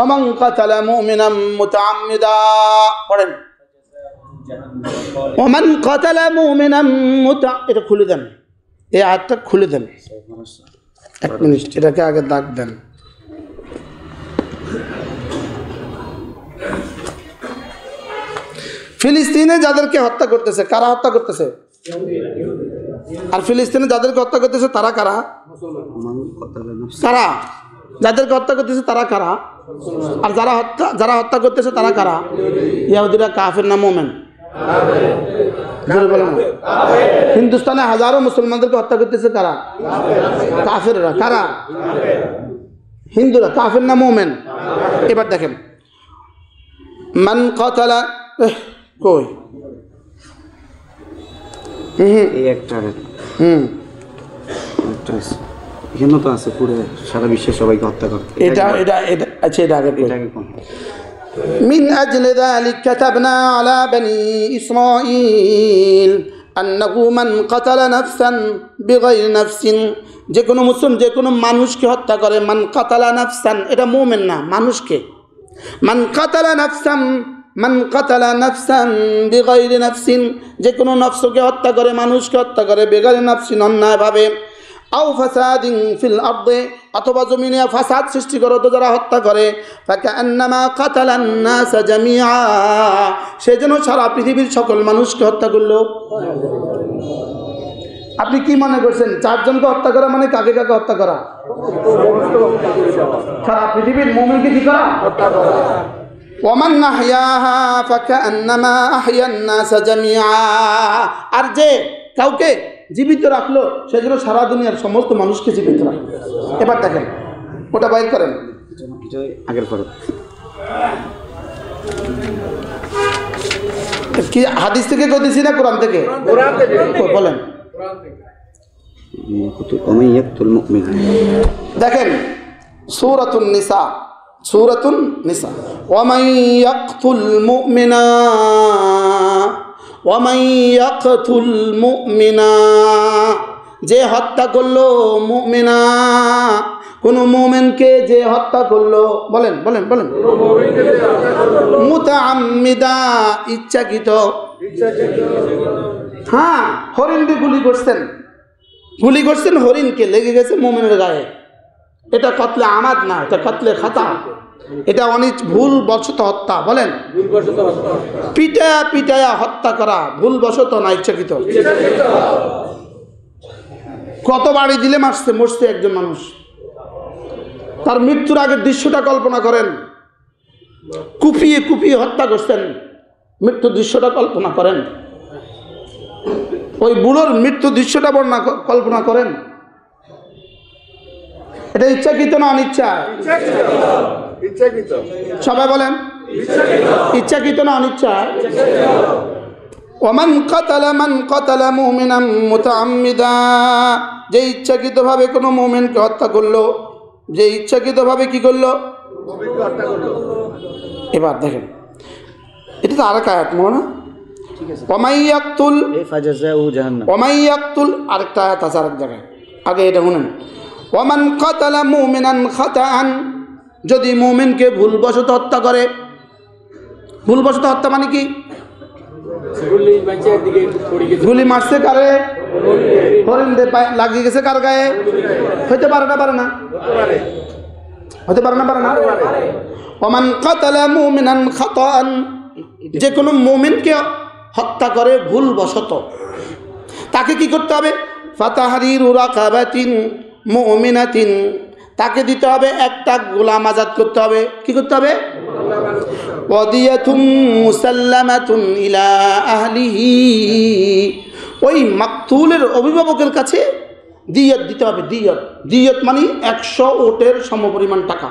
Oman কাতালা মুমিনাম মুতাআম্মিদা পড়েন Oman কাতালা মুমিনাম এটা খুলে দেন, এই আয়াতটা খুলে দেন। এক মিনিট, এটাকে আগে দাগ দেন। ফিলিস্তিনে যাদেরকে হত্যা করতেছে, কারা হত্যা করতেছে? আর ফিলিস্তিনে যাদেরকে হত্যা করতেছে তারা কারা? কারা? যাদেরকে হত্যা করতেছে তারা কারা? আর যারা হত্যা করতেছে তারা কারা? ইহুদিরা কাফের না মুমিন? হিন্দুস্তানে হাজারো মুসলমানদেরকে হত্যা করতেছে কারা? কাফেররা। কারা? হিন্দুরা। কাফের না মুমিন? এবার দেখেন, মান কাতালা কই এখানে তো আছে পুরো সারা বিশ্বে সবাইকে হত্যা করে। এটা আচ্ছা, এটা আগে من أجل ذلك كتبنا على بني إسرائيل أنه من قتل نفسا بغير نفس, যে কোনো মুসলিম যে কোনো মানুষকে হত্যা করে, মান কাতালা নাফসান, এটা মুমিন না, মানুষকে। মান কাতালা নাফসান বিগাইরি নাফসিন, যে কোনো নফসকে হত্যা করে, মানুষকে হত্যা করে, বেগাইরি নাফসিন, অন্যায়ভাবে, আও ফাসাদিন ফিল আরদে, অথবা জমিনে ফাসাদ সৃষ্টি করে তো যারা হত্যা করে, ফাকান্নামা কাতালান নাস জামিআ, সে যেন সারা পৃথিবীর সকল মানুষকে হত্যা করলো। আপনি কি মনে করছেন চারজনকে হত্যা করা মানে কাকে কাকে হত্যা করা? সারা পৃথিবীর মুমিনকে কি করা? হত্যা করা। ওয়ামান আহইয়াহা ফাকান্নামা আহইয়ান নাস জামিআ, আর যে কাউকে জীবিত রাখলো সেজন্য সারা দুনিয়ার সমস্ত মানুষকে জীবিত রাখলো। এবার দেখেন, ওটা বাইর করেন আগের পরে কি হাদিস থেকে কইতেছি না কোরআন থেকে? কোরআন থেকে বলেন। দেখেন সূরাতুন নিসা, সূরাতুন নিসা, ওয়ামান ইয়াকতুল মুমিনা ওয়ামান ইয়াকতুল মুমিনা, যে হত্যা করলো মুমিনা, কোন মুমিনকে যে হত্যা করলো, বলেন বলেন বলেন, মুতাআম্মিদা, ইচ্ছাকৃত। হ্যাঁ, হরিণকে গুলি করছেন হরিণকে, লেগে গেছে মুমিনের গায়ে, এটা কতলে আমাদ না, এটা কতলে খাতা, এটা অনেক ভুল বশত হত্যা। বলেন, পিটায়া হত্যা করা ভুল বশত না ইচ্ছাকৃত? কত বাড়ি দিলে মরছে একজন মানুষ। তার মৃত্যুর আগের দৃশ্যটা কল্পনা করেন, কুপিয়ে কুপিয়ে হত্যা করছেন, মৃত্যুর দৃশ্যটা কল্পনা করেন, ওই বুড়োর মৃত্যু দৃশ্যটা কল্পনা করেন। এটা ইচ্ছাকৃত না অনিচ্ছা? সবাই বলেন, ইচ্ছাকৃত না অনিচ্ছা? ওমান কাতালা মুমিনাম মুতাআম্মিদা, যে ইচ্ছাকৃতভাবে কোনো মুমিনকে হত্যা করলো, যে ইচ্ছাকৃতভাবে কি করলো? এবার দেখেন, এটা তো আরেক আয়াত মনে না? ওমাইয়াকতুল আরেকটা আয়াত আছে আরেক জায়গায়, আগে এটা শুনেন। ওমান কাতালা মুমিনান খাতাআন, যদি মুমিনকে ভুলবশত হত্যা করে, ভুলবশত হত্যা মানে কি? গুলি মারছে কারে? হরিণ লাগিয়ে গেছে কার গায়ে? হইতে পারে না? পারে না? হতে পারে না? পারে না? ওমান কাতালা মুমিনান খাতাআন, যে কোনো মুমিনকে হত্যা করে ভুলবশত, তাকে কি করতে হবে? ফাতাহরিরু রাকাবাতিন মুমিনাতিন, তাকে দিতে হবে একটা গোলাম আজাদ করতে হবে। কি করতে হবে? ওয়াদিয়াতুম মুসাল্লামাতুন ইলা আহলিহি, ওই মাকতুলের অভিভাবকের কাছে দিয়ত দিতে হবে। দিয়ত মানে 100 ওটের সমপরিমাণ টাকা।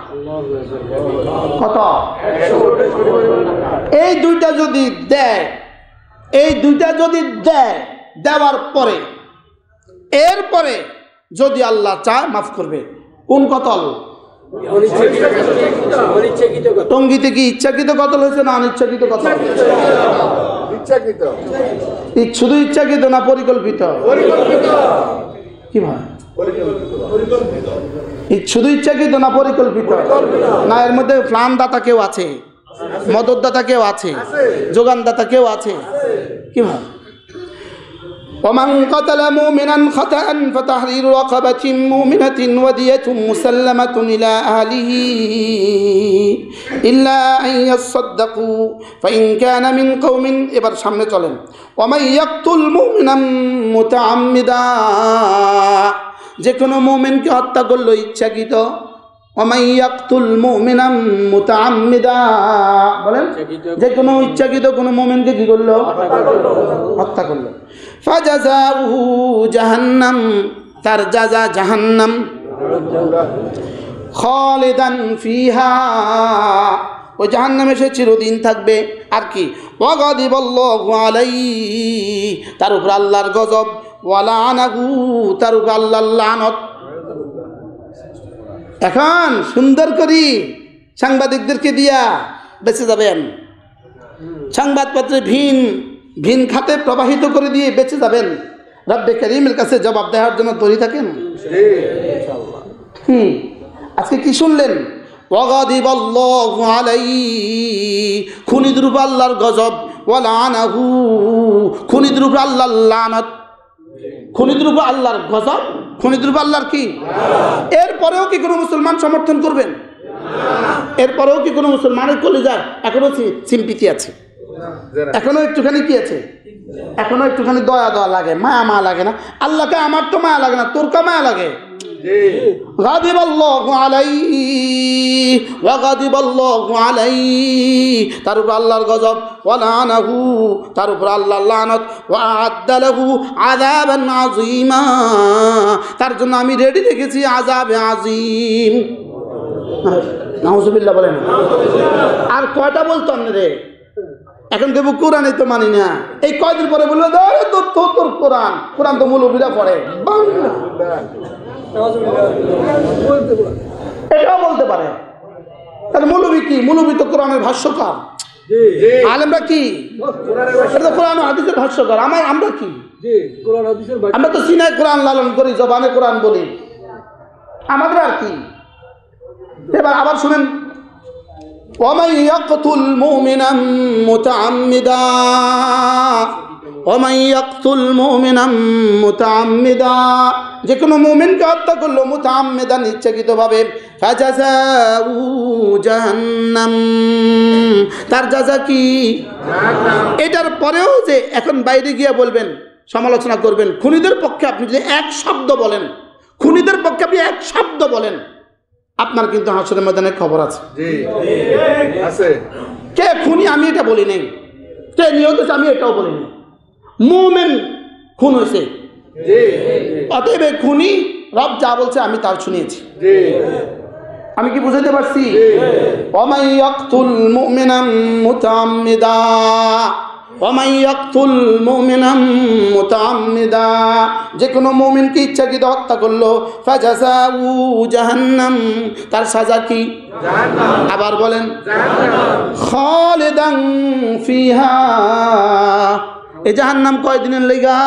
কত? এই দুইটা যদি দেয়, দেওয়ার পরে এরপরে যদি আল্লাহ চায় মাফ করবে। কোন কতল? টঙ্গিতে কি ইচ্ছাকৃত কতল হয়েছে না অনিচ্ছাকৃত কতল? শুধু ইচ্ছাকৃত না পরিকল্পিত? কি ভাই? শুধু ইচ্ছাকৃত না পরিকল্পিত? না এর মধ্যে প্ল্যানদাতা কেউ আছে, মদতদাতা কেউ আছে, যোগানদাতা কেউ আছে? কিভাবে? ومن قتل مؤمنا خطأ فتحرير رقبة مؤمنة ودية مسلمة إلى أهله إلا أن يصدقوا فإن كان من قوم এবার সামনে চলেন ومن يقتل مؤمنا متعمدا যে কোনো মুমিনকে হত্যা করলো ইচ্ছাকৃত ومن يقتل مؤمنا متعمدا বলেন যে কোনো ইচ্ছাকৃত কোনো মুমিনকে কি করলো? হত্যা করলো। ফাজাযাউহু জাহান্নাম, তার জাযা জাহান্নাম, খালিদান ফিহা, ওই জাহান্নামে সে চিরদিন থাকবে। আর কি? ওয়াগাদিবাল্লাহু আলাইহি, তার উপর আল্লাহর গজব, ওয়া লাআনাহু, তার উপর আল্লাহর লানত। এখন সুন্দর করি সাংবাদিকদেরকে দিয়া বেঁচে যাবেন, সংবাদপত্রে ভিন ভিন খাতে প্রবাহিত করে দিয়ে বেঁচে যাবেন, রব্বে করিমের কাছে জবাব দেওয়ার জন্য তৈরি থাকেন। আজকে কি শুনলেন? ওয়াগাদিবাল্লাহু আলাইহি, খুনিদের উপর আল্লাহর গজব, ওয়া লাআনাহু, খুনিদের উপর আল্লাহর লানত। খুনিদের উপর আল্লাহর গজব, খুনিদের উপর আল্লাহর কি? এরপরেও কি কোনো মুসলমান সমর্থন করবেন? এরপরেও কি কোনো মুসলমানের কলিজার এখনো সিম্পিতি আছে? এখনো একটুখানি কি আছে? এখনো একটুখানি দয়া দয়া লাগে, মায়া মায়া লাগে না? আল্লাহকে আমার তো মায়া লাগে না, তোর কা মায়া লাগে? গাদিবাল্লাহু আলাইহি ওয়া গাদিবাল্লাহু আলাইহি, তার উপর আল্লাহর গজব, ওয়া লানাহু, তার উপর আল্লাহর লানত, ওয়া আ'আদ্দা লাহু আযাবান আযীমা, তার জন্য আমি রেডি রেখেছি আযাবে আযীম। নাউযুবিল্লাহ বলেন। আর কয়টা বলতাম রে? এখন দেবো কোরআনে তো মানি না, এই কয়দিন পরে বললো তোর কোরআন, কোরআন তো মৌলবীরা পড়ে, এটাও বলতে পারে। তাহলে মৌলবী কি? মৌলবী তো কোরআনের ভাষ্যকার, আলেমরা কি? কোরআন হাদিসের ভাষ্যকার। আমরা কি? আমরা তো সিনায় কোরআন লালন করি, জবানে কোরআন বলি, আমাদের আর কি? এবার আবার শুনেন, ومن يقتل مؤمنا متعمدا ومن يقتل مؤمنا متعمدا, যে কোনো মুমিনকে হত্যা করলো মুতাআম্মিদান, ইচ্ছাকৃতভাবে, ফাজাযাউ জাহান্নাম, তার জাযা কি? এটার পরেও যে এখন বাইরে গিয়ে বলবেন, সমালোচনা করবেন, খুনিদের পক্ষে আপনি যদি এক শব্দ বলেন, খুনিদের পক্ষে আপনি এক শব্দ বলেন, আপনার কিন্তু হাসরের ময়দানে খবর আছে। কে খুনি আমি এটা বলি নাই, কে নিহত হয়েছে আমি এটাও বলি নাই, মুমিন খুন হয়েছে, অতএব খুনি রব যা বলছে আমি তার শুনিয়েছি। আমি কি বুঝাতে পারছি? ওয়ামান ইয়াকতুল মুমিনান মুতাআম্মিদা ওয়ামান ইয়াকতুল মুমিনান মুতাআম্মিদা, যে কোনো মুমিনকে ইচ্ছাকৃত হত্যা করলো, ফাজাযাউ জাহান্নাম, তার সাজা কি? জাহান্নাম। আবার বলেন জাহান্নাম, খালিদান ফিহা, এই জাহান্নাম কয়দিনের লাগা?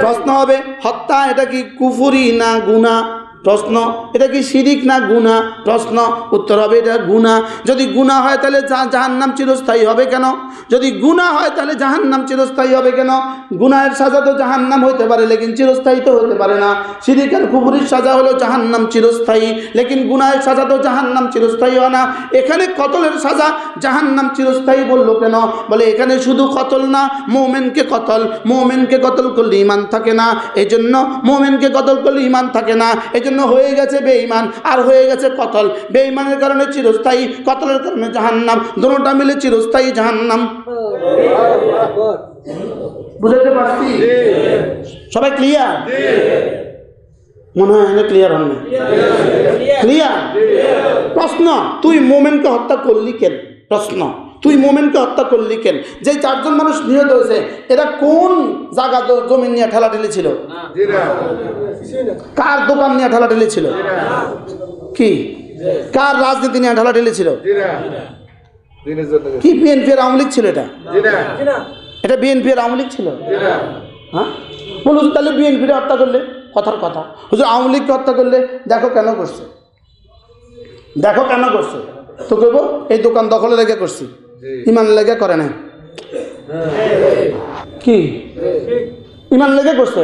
প্রশ্ন হবে, হত্যা এটা কি কুফরি না গুনাহ? প্রশ্ন, এটা কি শিরিক না গুনাহ? প্রশ্ন, উত্তর হবে এটা গুনাহ। যদি গুনাহ হয় তাহলে জাহান্নাম চিরস্থায়ী হবে কেন? যদি গুনাহ হয় তাহলে জাহান্নাম চিরস্থায়ী হবে কেন? গুনাহের সাজা তো জাহান্নাম হইতে পারে, লেকিন চিরস্থায়ী তো হতে পারে না। শিরিক আর কুফরির সাজা হলো জাহান্নাম চিরস্থায়ী, লেকিন গুনাহের সাজা তো জাহান্নাম চিরস্থায়ী হয় না। এখানে কতলের সাজা জাহান্নাম চিরস্থায়ী বললো কেন? বলে এখানে শুধু কতল না, মুমিনকে কতল, মুমিনকে কতল করলে ঈমান থাকে না, এজন্য মুমিনকে কতল করলে ঈমান থাকে না, এজন্য হয়ে গেছে বেঈমান আর হয়ে গেছে কতল। বেঈমানের কারণে চিরস্থায়ী, কতলের কারণে জাহান্নাম, দুটোটা মিলে চিরস্থায়ী জাহান্নাম। বুঝতে পারছি? সবাই ক্লিয়ার? মনে হয় না ক্লিয়ার হন না? ক্লিয়ার? প্রশ্ন, তুই মুমিনকে হত্যা করলি কেন? প্রশ্ন, তুই মুমিনকে হত্যা করলি কেন? যে চারজন মানুষ নিহত হয়েছে, এরা কোন জায়গা জমি নিয়ে ঠেলাঠেলি ছিল? কার দোকান নিয়ে ঠেলাঠেলি ছিল? কি কার রাজনীতি নিয়ে ঠেলাঠেলি ছিল? কি বিএনপি এর আওয়ামী লীগ ছিল? এটা বিএনপি এর আওয়ামী লীগ ছিল? হ্যাঁ, বলুন তাহলে বিএনপিকে হত্যা করলে কথার কথা, হুজুর আওয়ামী লীগকে হত্যা করলে দেখো কেন করছে, দেখো কেন করছে, তো কইব এই দোকান দখলে রেখে করছি, ইমান লেগে করে না, কি ইমান লেগে করছে?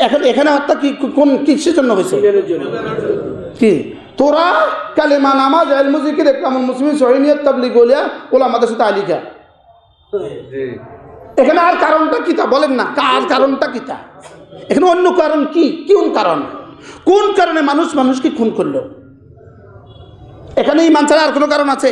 এখন এখানে হত্যা কি কোন কিসের জন্য হয়েছে? কি তোরা কালেমা নামাজ ইলমু জিকির ইকরামুল মুসলিমিন সহিনিয়ত তাবলীগ ওলিয়া ওলামাদের সাথে আলিকা, এখানে আর কারণটা কিতা বলেন না, কার কারণটা কিতা? এখানে অন্য কারণ কি? কোন কারণ? কোন কারণে মানুষকে খুন করলো? এখানে ইমান ছাড়া আর কোনো কারণ আছে?